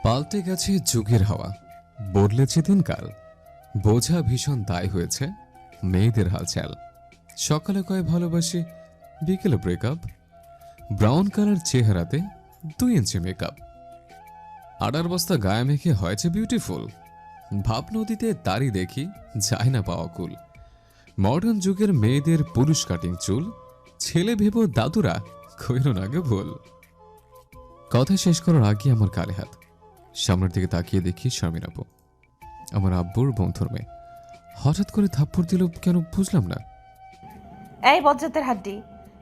পাল্টে গেছে যুগের হাওয়া, বদলেছে দিনকাল। বোঝা ভীষণ দায় হয়েছে মেয়েদের হালচাল। সকালে কয় ভালোবাসি, বিকেলে ব্রেকআপ। ব্রাউন কালার চেহারাতে 2 ইঞ্চি মেকআপ। আডার বস্তা গায়ে মেখে হয়েছে বিউটিফুল। ভাব নদীতে তারি দেখি, যায় না পাওয়া কুল। মডার্ন যুগের মেয়েদের পুরুষ কাটিং চুল, ছেলে ভেব দাদুরা কইল না গে ভুল। কথা শেষ করার আগে আমার কালে হাত। সামনের দিকে তাকিয়ে দেখি শারমিন আপু, আমার আব্বুর বন্ধুর মেয়ে। হঠাৎ করে থাপ্পড় দিল কেন বুঝলাম না। এই বজ্জাতের হাড্ডি,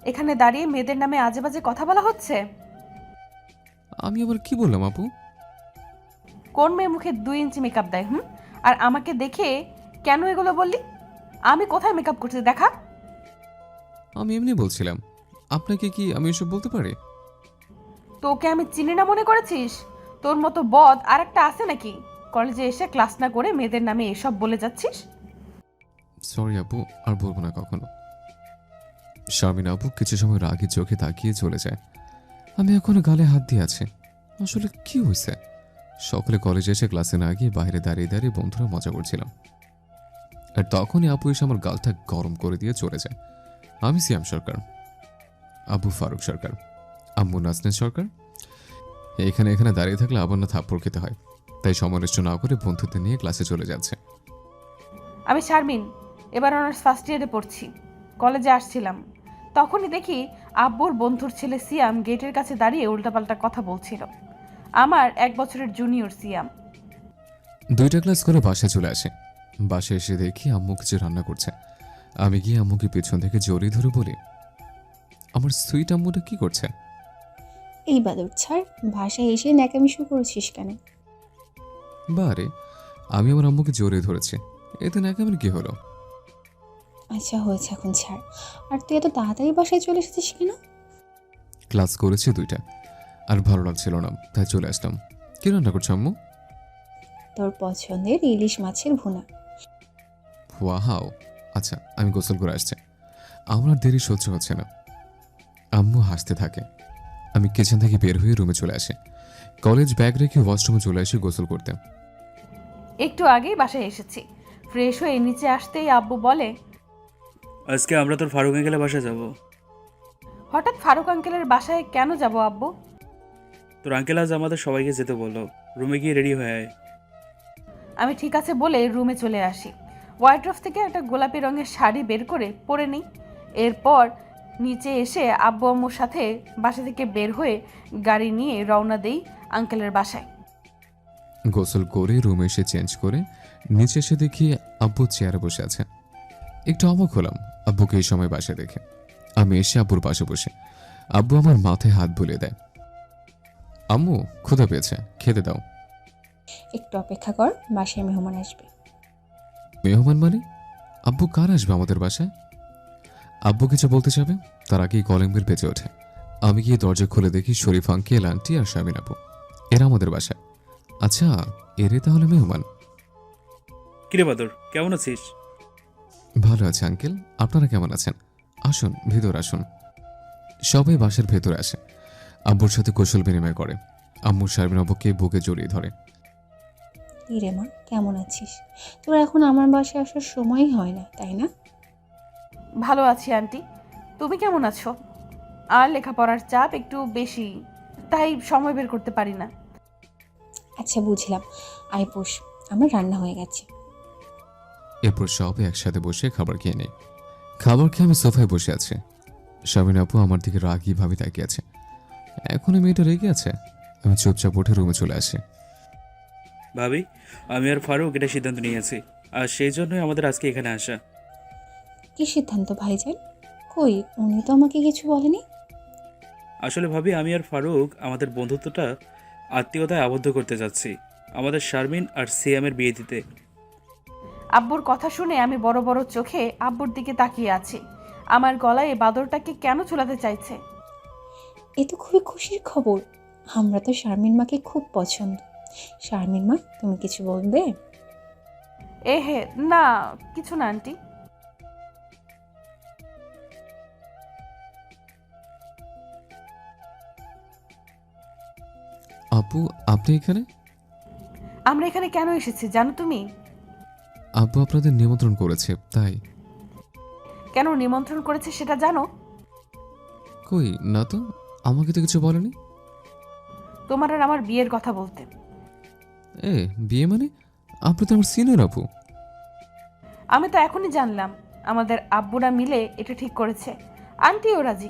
এখানে দাঁড়িয়ে মেয়েদের নামে আজে বাজে কথা বলা হচ্ছে? আমি আবার কি বললাম আপু? কোন মেয়ে মুখে 2 ইঞ্চি মেকআপ দেয়? আর আমাকে দেখে কেন এগুলো বললি? আমি কোথায় মেকআপ করছি দেখা? আমি এমনি বলছিলাম। আপনাকে কি আমি এসব বলতে পারি? তোকে আমি চিনি না মনে করেছিস? তোর মতো বদ আর একটা আছে নাকি? কলেজে এসে ক্লাস না করে মেয়েদের নামে এসব বলে যাচ্ছিস? সরি আপু, আর বলবো না কখনো। শারমিন আপু কিছু সময় রাগি চোখে তাকিয়ে চলে যায়। আমি এখনো গালে হাত দিয়ে আছি। আসলে কি হয়েছে? সকালে কলেজে এসে ক্লাসে না গিয়ে বাইরে দাঁড়িয়ে দাঁড়িয়ে বন্ধুরা মজা করছিলাম, আর তখনই আপু এসে আমার গালটা গরম করে দিয়ে চলে যায়। আমি সিয়াম সরকার, আবু ফারুক সরকার, আম্মু নাজনীন সরকার। এখানে এখানে দাঁড়িয়ে থাকলে আবার না থাপ্পড় খেতে হয়, তাই সমালোচনা না করে বন্ধুদের নিয়ে ক্লাসে চলে যাচ্ছে। আমি শারমিন, এবার অনার্স ফার্স্ট ইয়ারে পড়ছি। কলেজে আসছিলাম, তখনই দেখি আব্বুর বন্ধুর ছেলে সিয়াম গেটের কাছে দাঁড়িয়ে উল্টাপাল্টা কথা বলছিল। আমার 1 বছরের জুনিয়র সিয়াম। 2টা ক্লাস করে বাসায় চলে আসে। বাসায় এসে দেখি আম্মু কিছু রান্না করছে। আমি গিয়ে আম্মুকে পেছন থেকে জড়িয়ে ধরে বলি, আমার সুইট আম্মুটা কি করছে? এই বাদর ছাড়, বাসায় এসে ন্যাকামি শুরু করেছিস কেন? বারে, আমি আমার আম্মুকে জড়িয়ে ধরেছি, এতে নাকামের কি হলো? আচ্ছা হয়েছে, এখন ছাড়। আর তুই এত তাড়াতাড়ি বাসায় চলে এসেছিস কেন? ক্লাস করেছি 2টা, আর ভালো লাগছিল না, তাই চলে আসলাম। কি রান্না করছো আম্মু? তোর পছন্দের ইলিশ মাছের ভুনা। ওয়াও। আচ্ছা, আমি গোসল করে আসছি, আমার আর দেরি সহ্য হচ্ছে না। আম্মু হাসতে থাকে। আমি কিচেন থেকে বের হয়ে রুমে চলে আসি। কলেজ ব্যাগ রেখে ওয়াশরুমে চলে আসি গোসল করতে। একটু আগেই বাসায় এসেছি। ফ্রেশ হয়ে নিচে আসতেই আব্বু বলে, আজকে আমরা তোর ফারুক আঙ্কেলের বাসায় যাব। হঠাৎ ফারুক আঙ্কেলের বাসায় কেন যাব আব্বু? তোর আঙ্কেল আজ আমাদের সবাইকে যেতে বললো। রুমে গিয়ে রেডি হয়ে আয়। আমি ঠিক আছে বলে রুমে চলে আসি। ওয়ার্ড্রোব থেকে একটা গোলাপি রঙের শাড়ি বের করে পরে নিই। এরপর নিচে এসে আব্বু আম্মুর সাথে বাসা থেকে বের হয়ে গাড়ি নিয়ে রওনা দেই আঙ্কেলের বাসায়। গোসল করে রুমে এসে চেঞ্জ করে নিচে এসে দেখি আব্বু চেয়ারে বসে আছে। একটু অবাক হলাম আব্বুকে এই সময় বাসায় দেখে। আমি এসে আব্বুর পাশে বসে। আব্বু আমার মাথায় হাত বুলিয়ে দেয়। আম্মু, ক্ষুধা পেয়েছে, খেতে দাও। একটু অপেক্ষা কর, বাসায় মেহমান আসবে। মেহমান মানে? আব্বু কার আসবে আমাদের বাসায়? আব্বু কিছু বলতে যাবে, তার আগেই কলিং বেল বেজে ওঠে। আমি গিয়ে দরজা খুলে দেখি শরীফ আঙ্কেল, আন্টি আর শামিন আপু। এরা আমাদের বাসায়। আচ্ছা, এরে তাহলে মেহমান। কিরে বাদর, কেমন আছিস? ভালো আছে আঙ্কেল, আপনারা কেমন আছেন? আসুন ভেতর আসুন। সবাই বাসার ভেতরে আসে। আব্বুর সাথে কৌশল বিনিময় করে। আম্মু শারমিন আব্বুকে বুকে জড়িয়ে ধরে। কি রে মা, কেমন আছিস? তোর এখন আমার বাসায় আসার সময়ই হয় না, তাই না? ভালো আছি আন্টি, তুমি কেমন আছো? আর লেখাপড়ার চাপ একটু বেশি, তাই সময় বের করতে পারি না। আচ্ছা বুঝলাম, আয় বস, আমার রান্না হয়ে গেছে। এরপর সবাই একসাথে বসে খাবার খেয়ে নেই। খাবার খেয়ে আমি সোফায় বসে আছি। শামিন আপু আমার দিকে রাগি ভাবে তাকিয়ে আছে। এখনই মেয়েটা রেগে আছে। আমি চুপচাপ উঠে রুমে চলে আসি। ভাবি, আমি আর ফারুক এটা সিদ্ধান্ত নিয়েছি, আর সেই জন্যই আমাদের আজকে এখানে আসা। কি সিদ্ধান্ত ভাইজান? কই, উনি তো আমাকে কিছু বলেনি। আসলে ভাবি, আমি আর ফারুক আমাদের বন্ধুত্বটা আত্মীয়তায় আবদ্ধ করতে যাচ্ছি আমাদের শারমিন আর সিয়ামের বিয়ে দিতে। আব্বুর কথা শুনে আমি বড় বড় চোখে আব্বুর দিকে তাকিয়ে আছি। আমার গলায় এই বাদরটাকে কেন ঝুলাতে চাইছে? এ তো খুবই খুশির খবর। আমরা তো শারমিন মাকে খুব পছন্দ। শারমিন মা, তুমি কিছু বলবে? এ হে, না, কিছু না আন্টি। আপু, আপনি এখানে? আমরা এখানে কেন এসেছি জানো তুমি? আব্বু আপনাদের নিমন্ত্রণ করেছে তাই। কেন নিমন্ত্রণ করেছে সেটা জানো? কই না তো, আমাকে তো কিছু বলেনি। তোমার আর আমার বিয়ের কথা বলতে। এ বিয়ে মানে? আপনি তো আমার সিনিয়র আপু। আমি তো এখনই জানলাম আমাদের আব্বুরা মিলে এটা ঠিক করেছে। আন্টিও রাজি।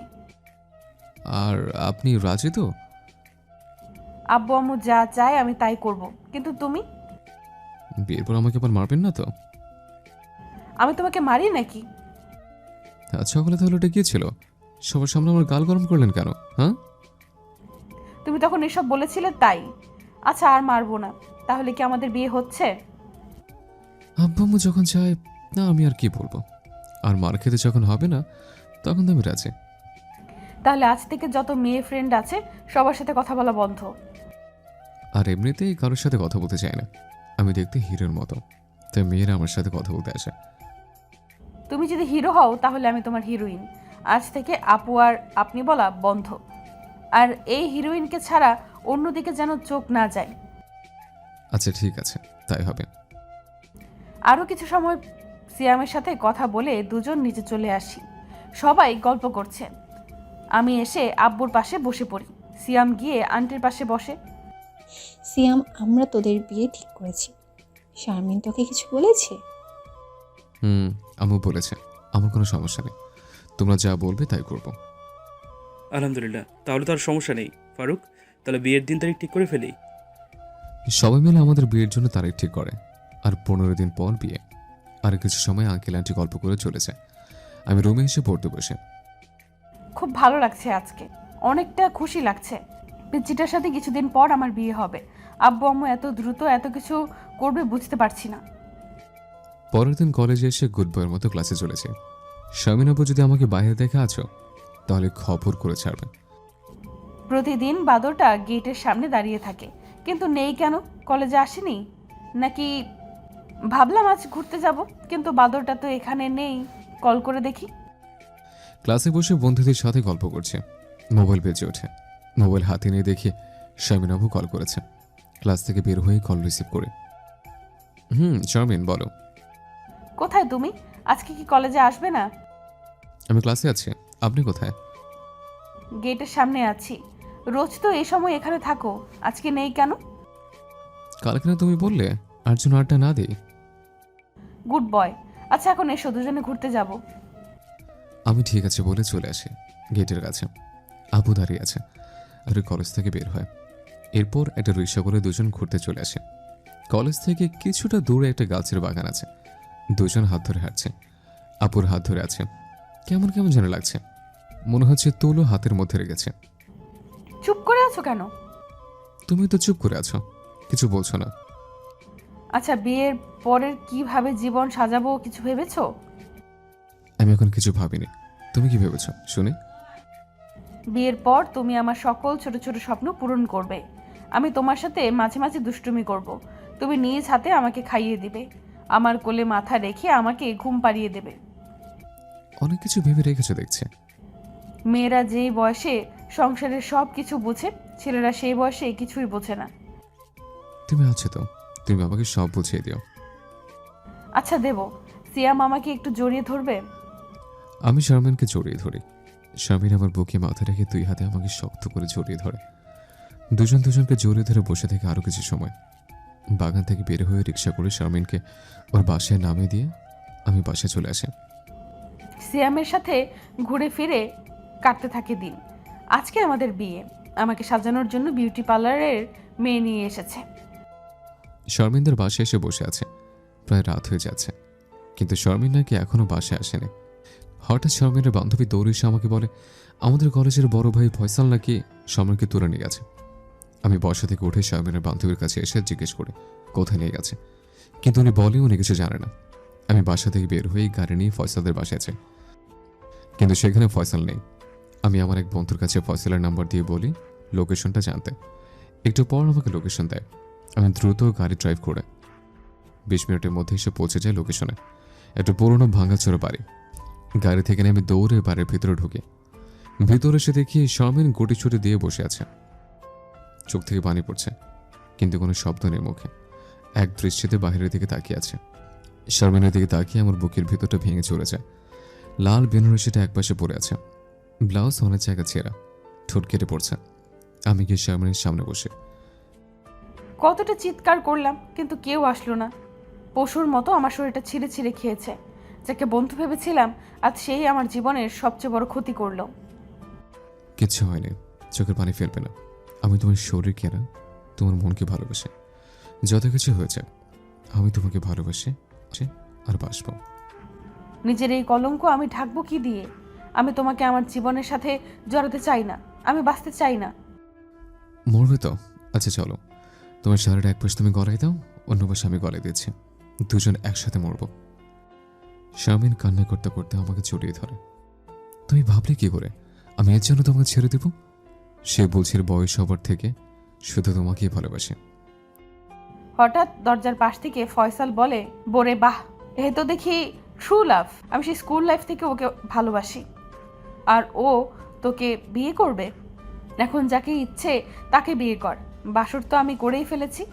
আর আপনি রাজি তো? আব্বু আম্মু যা চায় আমি তাই করব, কিন্তু তুমি? বিয়ের পর আমাকে আবার মারবেন না তো? আমি তোমাকে মারি নাকি? আচ্ছা সকালে তাহলে ওটা গিয়েছিল, সবার সামনে আমার গাল গরম করলেন কেন? হ্যাঁ, তুমি তখন এসব বলেছিলে তাই। আচ্ছা আর মারবো না। তাহলে কি আমাদের বিয়ে হচ্ছে? আব্বু আম্মু যখন চায় না আমি আর কি বলবো। আর মার খেতে যখন হবে না তখন তো আমি রাজি। তাহলে আজ থেকে যত মেয়ে ফ্রেন্ড আছে সবার সাথে কথা বলা বন্ধ। আর এমনিতেই কারোর সাথে কথা বলতে চাই না। আমি দেখতে হিরোর মতো, তাই মেয়েরা আমার সাথে কথা বলতে আসে। তুমি যদি হিরো হও তাহলে আমি তোমার হিরোইন। আজ থেকে আপু আর আপনি বলা বন্ধ। আর এই হিরোইনকে ছাড়া অন্যদিকে যেন চোখ না যায়। আচ্ছা ঠিক আছে, তাই হবে। আরও কিছু সময় সিয়ামের সাথে কথা বলে দুজন নিচে চলে আসি। সবাই গল্প করছে। আমি এসে আব্বুর পাশে বসে পড়ি। সিয়াম গিয়ে আন্টির পাশে বসে। সিয়াম, আমরা তোদের বিয়ে ঠিক করেছি। শারমিন তোকে কিছু বলেছে? আম্মু বলেছে আমার কোনো সমস্যা নেই, তোমরা যা বলবে তাই করব। আলহামদুলিল্লাহ, তাহলে তো আর সমস্যা নেই ফারুক। তাহলে বিয়ের দিন তারিখ ঠিক করে ফেলি। সবাই মিলে আমাদের বিয়ের জন্য তারিখ ঠিক করে। আর 15 দিন পর বিয়ে। আর কিছু সময় আঙ্কেল আন্টি গল্প করে চলে যায়। আমি রুমে এসে পড়তে বসে। খুব ভালো লাগছে আজকে, অনেকটা খুশি লাগছে। পিচ্চিটার সাথে কিছুদিন পর আমার বিয়ে হবে। আব্বু আম্মু এত দ্রুত এত কিছু করবে বুঝতে পারছি না। পরের দিন কলেজে এসে গুড বয়ের মতো ক্লাসে চলেছে। শামিন আপু যদি আমাকে বাইরে দেখে আছো তাহলে খবর করে ছাড়বেন। প্রতিদিন বাদরটা গেটের সামনে দাঁড়িয়ে থাকে, কিন্তু নেই কেন? কলেজে আসেনি নাকি? ভাবলাম আজ ঘুরতে যাব, কিন্তু বাদরটা তো এখানে নেই। কল করে দেখি। ক্লাসে বসে বন্ধুদের সাথে গল্প করছে, মোবাইল বেজে ওঠে। মোবাইল হাতে নিয়ে দেখি শামিন আপু কল করেছে। ক্লাস থেকে বের হয়ে কল রিসিভ করে। শামিন বলো। কোথায় তুমি? আজকে কি কলেজে আসবে না? আমি ক্লাসে আছি, আপনি কোথায়? গেটের সামনে আছি। রোজ তো এই সময় এখানে থাকো, আজকে নেই কেন? কালকে না তুমি বললে আর জন্য আড্ডা না দিই। Good boy. আচ্ছা এখন এসো, দুজনে ঘুরতে যাব। আমি ঠিক আছে বলে চলে আসি গেটের কাছে। আপু দাঁড়িয়ে আছে আর কলেজ থেকে বের হয়। এরপর একটা রিক্সা করে দুজন ঘুরতে চলে আসে। কলেজ থেকে কিছুটা দূরে একটা গাছের বাগান আছে। দুজন হাত ধরে হাঁটছে। আপুর হাত ধরে আছে। কেমন কেমন যেন লাগছে, মনে হচ্ছে তুলো হাতের মধ্যে রেখেছে। চুপ করে আছো কেন? তুমি তো চুপ করে আছো, কিছু বলছো না। আচ্ছা বিয়ের পরের কিভাবে জীবন সাজাবো কিছু ভেবেছো? আমি এখন কিছু ভাবিনি, তুমি কি ভেবেছো শুনি? বিয়ের পর তুমি আমার সকল ছোট ছোট স্বপ্ন পূরণ করবে। আমি তোমার সাথে মাঝে মাঝে দুষ্টুমি করব। তুমি নিজ হাতে আমাকে খাইয়ে দিবে, আমার কোলে মাথা রেখে আমাকে ঘুম পাড়িয়ে দেবে। অনেক কিছু ভেবে রেখেছো দেখছে। মেয়েরা যেই বয়সে সংসারের সব কিছু বোঝে, ছেলেরা সেই বয়সে কিছুই বোঝে না। তুমি আছো তো, তুমি আমাকে সব বুঝিয়ে দিও। আচ্ছা দেব। সিয়াম আমাকে একটু জড়িয়ে ধরবে? আমি শারমিনকে জড়িয়ে ধরি। শারমিন আমার বুকে মাথা রেখে দুই হাতে আমাকে শক্ত করে জড়িয়ে ধরে। দুজন দুজনকে জড়িয়ে ধরে বসে থেকে আরো কিছু সময়। বাগান থেকে বের হয়ে রিক্সা করে শারমিনকে ওর বাসায় নামিয়ে দিয়ে আমি বাসায় চলে আসি। সিয়ামের সাথে ঘুরে ফিরে কাটতে থাকে দিন। আজকে আমাদের বিয়ে। আমাকে সাজানোর জন্য বিউটি পার্লারের মেয়ে নিয়ে এসেছে। শারমিনদের বাসায় এসে বসে আছে। প্রায় রাত হয়ে যাচ্ছে, কিন্তু শারমিন নাকি এখনো বাসায় আসেনি। হঠাৎ শারমিনের বান্ধবী দৌড়ে এসে আমাকে বলে আমাদের কলেজের বড় ভাই ফয়সাল নাকি শারমিনকে তুলে নিয়ে গেছে। আমি বসা থেকে উঠে শারমিনের বান্ধবীর কাছে এসে জিজ্ঞেস করি কোথায় নিয়ে গেছে, কিন্তু উনি বলে উনি কিছু জানে না। আমি বাসা থেকে বের হয়ে গাড়ি নিয়ে ফয়সালদের বাসায় যাই, কিন্তু সেখানে ফয়সাল নেই। আমি আমার এক বন্ধুর কাছে ফয়সালের নাম্বার দিয়ে বলি লোকেশনটা জানতে। একটু পর আমাকে লোকেশন দেয়। আমি দ্রুত গাড়ি ড্রাইভ করে 20 মিনিটের মধ্যে এসে পৌঁছে যাই লোকেশনে। একটা পুরোনো ভাঙাচোরা বাড়ি। গাড়ি থেকে নেমে দৌড়ে বাড়ির ভিতরে ঢুকি। ভিতরে এসে দেখি শারমিন গুটি ছুটি দিয়ে বসে আছে। চোখ থেকে পানি পড়ছে, কিন্তু কোনো শব্দ নেই মুখে। এক দৃষ্টিতে বাইরের দিকে তাকিয়ে আছে। শারমিনের দিকে তাকিয়ে আমার বুকের ভিতরটা ভেঙে চলে যায়। লাল বেনারসিটা একপাশে পড়ে আছে, ব্লাউজ অনেক জায়গা ছেঁড়া, ঠোঁট কেটে পড়ছে। আমি গিয়ে শারমিনের সামনে বসে। কতটা চিৎকার করলাম কিন্তু কেউ আসলো না। পশুর মতো আমার শরীরটা ছিঁড়ে ছিঁড়ে খেয়েছে। যাকে বন্ধু ভেবেছিলাম আজ সেই আমার জীবনের সবচেয়ে বড় ক্ষতি করলো। কিচ্ছু হয়নি, চোখের পানি ফেলবে না। আমি তোমার শরীরকে না, তোমার মনকে ভালোবাসি। যত কিছু হয়েছে আমি তোমাকে ভালোবাসি আর বাসবো। নিজের এই কলঙ্ক আমি ঢাকবো কি দিয়ে? আমি তোমাকে আমার জীবনের সাথে জড়াতে চাই না। আমি বাঁচতে চাই না। মরবে তো? আচ্ছা চলো, তোমার শাড়ির এক পাশ তুমি গলায় দাও, অন্য পাশ আমি গলায় দিচ্ছি, দুজন একসাথে মরবো। শারমিন কান্না করতে করতে আমাকে জড়িয়ে ধরে। তুমি ভাবলে কি করে আমি এর জন্য তোমাকে ছেড়ে দেব? সে বলছে বয়স হবার থেকে শুধু তোমাকেই ভালোবাসে। হঠাৎ দরজার পাশ থেকে ফয়সাল বলে, বোরে বাহ, এ তো দেখি ট্রু লাভ। আমি সেই স্কুল লাইফ থেকে ওকে ভালোবাসি আর ও তোকে বিয়ে করবে। এখন যাকে ইচ্ছে তাকে বিয়ে কর। বাসর তো আমি করেই ফেলেছি।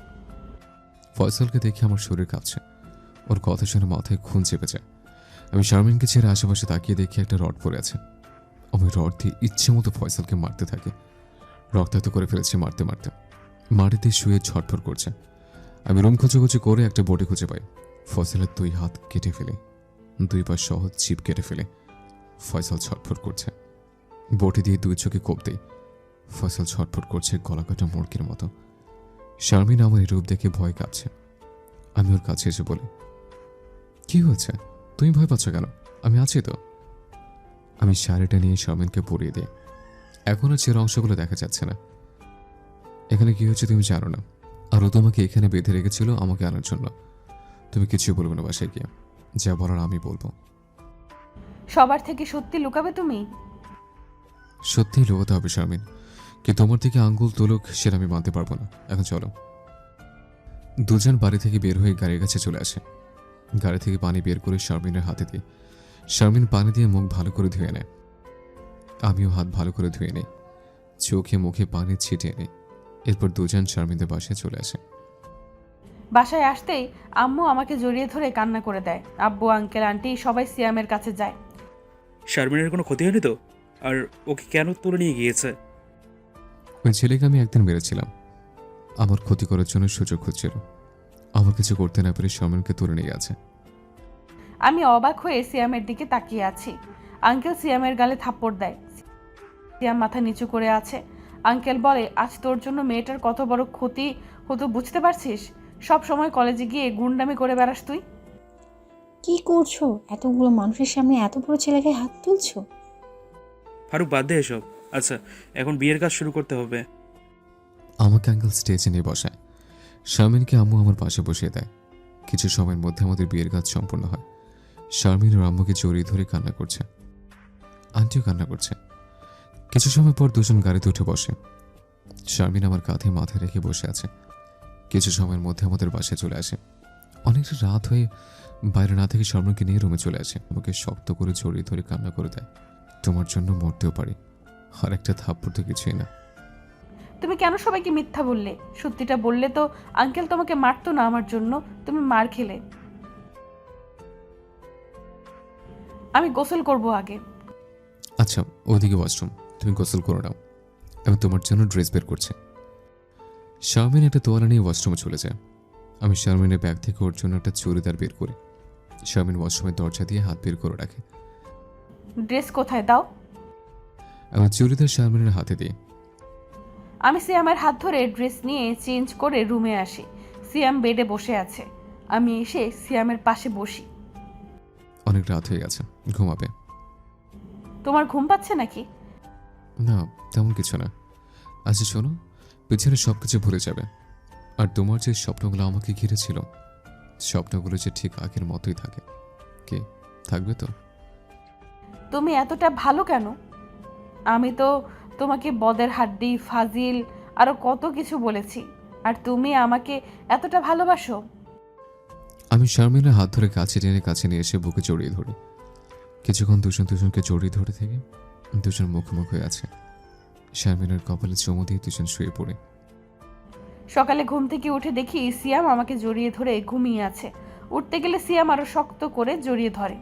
ফয়সালকে দেখে আমার শরীর কাঁপছে। ওর কথা শুনে মাথায় খুন চেপে যায়। আমি শারমিনকে ছেড়ে আশেপাশে তাকিয়ে দেখি একটা রড পড়ে আছে। আমি রড দিয়ে ইচ্ছে মতো ফয়সালকে মারতে থাকি। রক্তাক্ত করে ফেলেছে মারতে মারতে। মাটিতে শুয়ে ছটফট করছে। আমি রুম খুঁজে করে একটা বডি খুঁজে পাই। ফয়সালের 2 হাত কেটে ফেলে, 2 পা সহ চিপ কেটে ফেলে। ফয়সাল ছটফট করছে। বটি দিয়ে 2 চোখে কোপ দেই। ফয়সাল ছটফট করছে গলা কাটা মুরগির মতো। শারমিন আমার এই রূপ দেখে ভয় কাঁপছে। আমি ওর কাছে এসে বলি, কি হয়েছে? তুমি ভয় পাচ্ছ কেন? আমি আছি তো। আমি শাড়িটা নিয়ে শারমিনকে পরিয়ে দিই। এখনো চেরা অংশগুলো দেখা যাচ্ছে না। এখানে কি হয়েছে তুমি জানো না, আর ও তোমাকে এখানে বেঁধে রেখেছিল আমাকে আনার জন্য। তুমি কিছু বলবে না বাসায় গিয়ে, যা বলার আমি বলবো। সবার থেকে সত্যি লুকাবে তুমি? সত্যিই লুকাতে হবে শারমিন, কি তোমার দিকে আঙ্গুল তুলুক সেটা আমি মানতে পারবো না। এখন চলো। দুজন বাড়ি থেকে বের হয়ে গাড়ির কাছে চলে আসে। গাড়ি থেকে পানি বের করে শারমিনের হাতে দিই। শারমিন পানি দিয়ে মুখ ভালো করে ধুয়ে নেয়। আমিও হাত ভালো করে ধুয়ে নিই, চোখে মুখে পানি ছিটিয়ে নিই। এরপর দুজন শারমিনদের বাসায় চলে আসে। বাসায় আসতেই আম্মু আমাকে জড়িয়ে ধরে কান্না করে দেয়। আব্বু, আঙ্কেল, আন্টি সবাই সিয়ামের কাছে যায়। শারমিনের কোনো ক্ষতি হয়নি তো? আর ওকে কেন তুলে নিয়ে গিয়েছে? ওই ছেলেকে আমি একদিন মেরেছিলাম, আমার ক্ষতি করার জন্য সুযোগ খুঁজছিল। আমার কিছু করতে না পেরে শারমিনকে তুলে নিয়ে গেছে। আমি অবাক হয়ে সিয়ামের দিকে তাকিয়ে আছি। আঙ্কেল সিয়ামের গালে থাপ্পড় দেয়। সিয়াম মাথা নিচু করে আছে। আঙ্কেল বলে, আজ তোর জন্য মেয়েটার কত বড় ক্ষতি হতো বুঝতে পারছিস? সব সময় কলেজে গিয়ে গুন্ডামি করে বেড়াস তুই। কি করছো? এতগুলো মানুষের সামনে এত বড় ছেলেকে হাত তুলছো? ফারুক, বাদ দে এসব। আচ্ছা, এখন বিয়ের কাজ শুরু করতে হবে। আমাকে আঙ্কেল স্টেজে নিয়ে বসায়। শারমিনকে আম্মু আমার পাশে বসিয়ে দেয়। কিছু সময়ের মধ্যে আমাদের বিয়ের কাজ সম্পূর্ণ হয়। শারমিন ওর আম্মুকে জড়িয়ে ধরে কান্না করছে, আন্টিও কান্না করছে। কিছু সময় পর দুজন গাড়িতে উঠে বসে। শারমিন আমার কাঁধে মাথা রেখে বসে আছে। কিছু সময়ের মধ্যে আমাদের বাসায় চলে আসে। অনেকটা রাত হয়ে বাইরে না থেকে শারমিনকে নিয়ে রুমে চলে আসে। আমাকে শক্ত করে জড়িয়ে ধরে কান্না করে দেয়। তোমার জন্য মরতেও পারি, আর একটা থাপ্পড় তো কিছুই না। তুমি কেন সবাইকে মিথ্যা বললে? সত্যিটা বললে তো আঙ্কেল তোমাকে মারতো না আমার জন্য। তুমি মার খেলে। আমি গোসল করব আগে। আচ্ছা, ওইদিকে ওয়াশরুম, তুমি গোসল করে নাও, আমি তোমার জন্য ড্রেস বের করছি। শারমিন একটা তোয়ালা নিয়ে ওয়াশরুমে চলে যায়। আমি শারমিনের ব্যাগ থেকে ওর জন্য একটা চুড়িদার বের করি। শারমিন ওয়াশরুমের দরজা দিয়ে হাত বের করে রাখে। ড্রেস কোথায় দাও? আমি চুড়িদার শারমিনের হাতে দিই। আমি সিয়ামের হাত ধরে ড্রেস নিয়ে চেঞ্জ করে রুমে আসি। সিয়াম বেডে বসে আছে। আমি এসে সিয়ামের পাশে বসি। অনেক রাত হয়ে গেছে, ঘুমাবে? তোমার ঘুম পাচ্ছে নাকি? না, তেমন কিছু না। আচ্ছা শোনো, পিছনে সব কিছু ভুলে যাবে। আর তোমার যে স্বপ্নগুলো আমাকে ঘিরেছিল, স্বপ্নগুলো যে ঠিক আগের মতোই থাকে। কে থাকবে তো? তুমি এতটা ভালো কেন? আমি তো তোমাকে বদের হাড্ডি, ফাজিল আরো কত কিছু বলেছি, আর তুমি আমাকে এতটা ভালোবাসো? আমি শারমিনের হাত ধরে কাছে টেনে কাছে নিয়ে এসে বুকে জড়িয়ে ধরি। কিছুক্ষণ দুজনকে জড়িয়ে ধরে থেকে দুজন মুখোমুখি হয়ে আছে। শারমিনের কপালে চুমু দিয়ে দুজন শুয়ে পড়ে। সকালে ঘুম থেকে উঠে দেখি সিয়াম আমাকে জড়িয়ে ধরে ঘুমিয়ে আছে। উঠতে গেলে সিয়াম আরো শক্ত করে জড়িয়ে ধরে।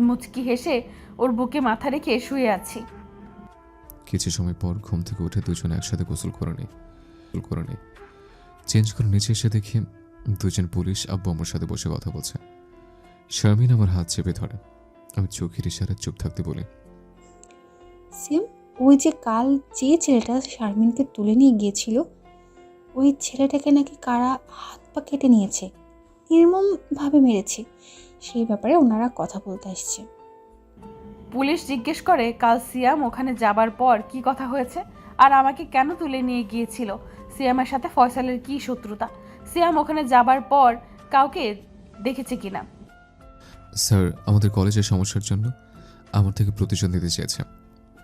মুচকি হেসে ওর বুকে মাথা রেখে শুয়ে আছি। কিছু সময় পর ঘুম থেকে উঠে দুজন একসাথে গোসল করে নিই। চেঞ্জ করে নিচে এসে দেখি দুজন পুলিশ আব্বু আমার সাথে বসে কথা বলছে। শারমিন আমার হাত চেপে ধরে। আমি চোখের ইশারায় চুপ থাকতে বলি, সিয়াম, ওই যে কাল যে ছেলেটা শারমিনকে তুলে নিয়ে গিয়েছিল, ওই ছেলেটাকে নাকি কারা হাত পা কেটে নিয়েছে, নির্মমভাবে মেরেছে। সেই ব্যাপারে ওনারা কথা বলতে আসছে। পুলিশ জিজ্ঞেস করে কাল সিয়াম ওখানে যাবার পর কি কথা হয়েছে, আর আমাকে কেন তুলে নিয়ে গিয়েছিল, সিয়ামের সাথে ফয়সালের কি শত্রুতা, সিয়াম ওখানে যাবার পর কাউকে দেখেছে কিনা। স্যার আমাদের কলেজের সমস্যার জন্য আমার থেকে প্রতিশোধ নিতে চেয়েছে,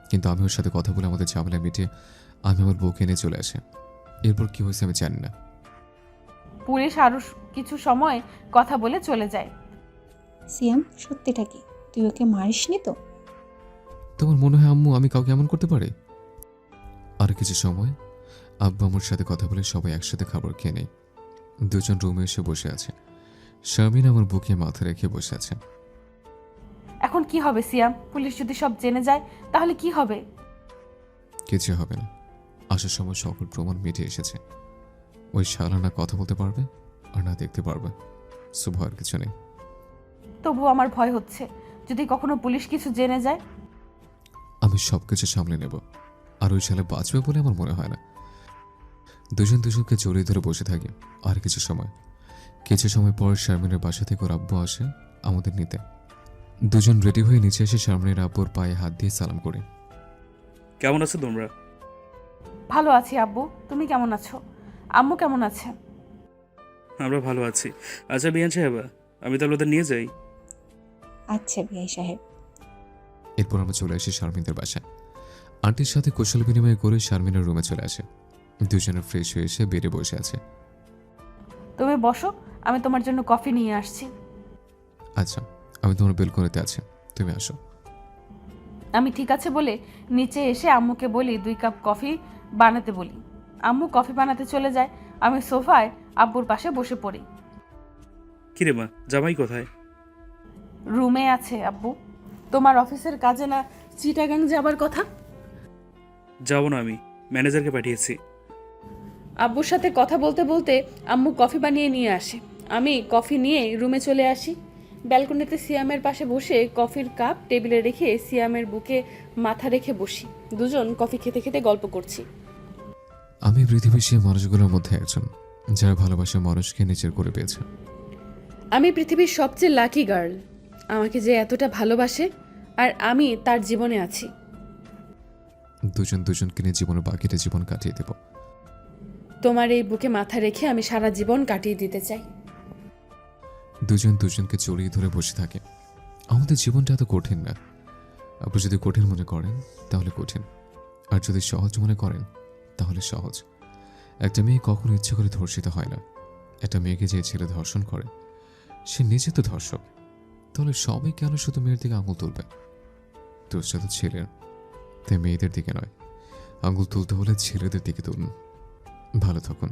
কিন্তু আমি ওর সাথে কথা বলে আমাদের ঝামেলা মিটিয়ে আমি আমার বউকে নিয়ে চলে আসি। এরপর কি হয়েছে আমি জানি না। পুলিশ আরো কিছু সময় কথা বলে চলে যায়। সিয়াম, সত্যিটা কি? তুই ওকে মারিসনি তো? তোমার মনে হয় আম্মু আমি কাউকে এমন করতে পারি? আর কিছু সময় আব্বু আমার সাথে কথা বলে সবাই একসাথে খাবার খেয়ে নেই। দুজন রুমে এসে বসে আছে। শারমিন আমার বুকে মাথা রেখে বসে আছে। এখন কি হবে সিয়াম? পুলিশ যদি সব জেনে যায় তাহলে কি হবে? কিছু হবে না, আসার সময় সকল প্রমাণ মিটে এসেছে। ওই শালা না কথা বলতে পারবে আর না দেখতে পারবে, সো ভয়ের কিছু নেই। তবু আমার ভয় হচ্ছে, যদি কখনো পুলিশ কিছু জেনে যায়। আমি সবকিছু সামলে নেব, আর ওই শালা বাঁচবে বলে আমার মনে হয় না। দুজন দুজনকে জড়িয়ে ধরে বসে থাকি। আর কিছু সময় পর শারমিনের বাসা থেকে ওর আব্বু আসে আমাদের নিতে। দুজন রেডি হয়ে নিচে এসে শারমিনের আব্বুর পায়ে হাত দিয়ে সালাম করে। কেমন আছো তোমরা? ভালো আছি আব্বু, তুমি কেমন আছো? আম্মু কেমন আছে? আমরা ভালো আছি। আচ্ছা বিয়ান সাহেবা, আমি তাহলে ওদের নিয়ে যাই। আচ্ছা বিআই সাহেব। এরপর আমরা চলে আসি শারমিনদের বাসায়। আন্টির সাথে কৌশল বিনিময় করে শারমিনের রুমে চলে আসে। দুজনে ফ্রেশ হয়ে এসে বেডে বসে আছে। তুমি বসো, আমি তোমার জন্য কফি নিয়ে আসছি। আচ্ছা, আমি তোমার বেলকনিতে আছি, তুমি আসো। আমি ঠিক আছে বলে নিচে এসে আম্মুকে বলি 2 কাপ কফি বানাতে বলি। আম্মু কফি বানাতে চলে যায়। আমি সোফায় আব্বুর পাশে বসে পড়ি। কিরে মা, জামাই কোথায়? রুমে আছে আব্বু। তোমার অফিসের কাজে না চিটাগাং যাবার কথা? যাবো না, আমি ম্যানেজারকে পাঠিয়েছি। আব্বুর সাথে কথা বলতে বলতে আম্মু কফি বানিয়ে নিয়ে আসে। আমি কফি নিয়ে রুমে চলে আসি। ব্যালকনিতে সিয়ামের পাশে বসে কফির কাপ টেবিলে রেখে সিয়ামের বুকে মাথা রেখে বসি। দুজন কফি খেতে খেতে গল্প করছি। আমি পৃথিবীর সেই মানুষগুলোর মধ্যে একজন যারা ভালোবাসা মানুষকে নিজের করে পেয়েছে। আমি পৃথিবীর সবচেয়ে লাকি গার্ল, আমাকে যে এতটা ভালোবাসে আর আমি তার জীবনে আছি। দুজন দুজনকে নিয়ে জীবনের বাকিটা জীবন কাটিয়ে দেব। তোমার এই বুকে মাথা রেখে আমি সারা জীবন কাটিয়ে দিতে চাই। দুজন দুজনকে জড়িয়ে ধরে বসে থাকে। আমাদের জীবনটা এত কঠিন না। আপনি যদি কঠিন মনে করেন তাহলে কঠিন, আর যদি সহজ মনে করেন তাহলে সহজ। একটা মেয়ে কখনো ইচ্ছে করে ধর্ষিত হয় না। একটা মেয়েকে যে ছেলে ধর্ষণ করে সে নিজে তো ধর্ষক, তাহলে সবাই কেন শুধু মেয়ের দিকে আঙুল তুলবে? দোষটা তো ছেলের, তাই মেয়েদের দিকে নয়। আঙুল তুলতে হলে ছেলেদের দিকে তুলুন। ভালো থাকুন।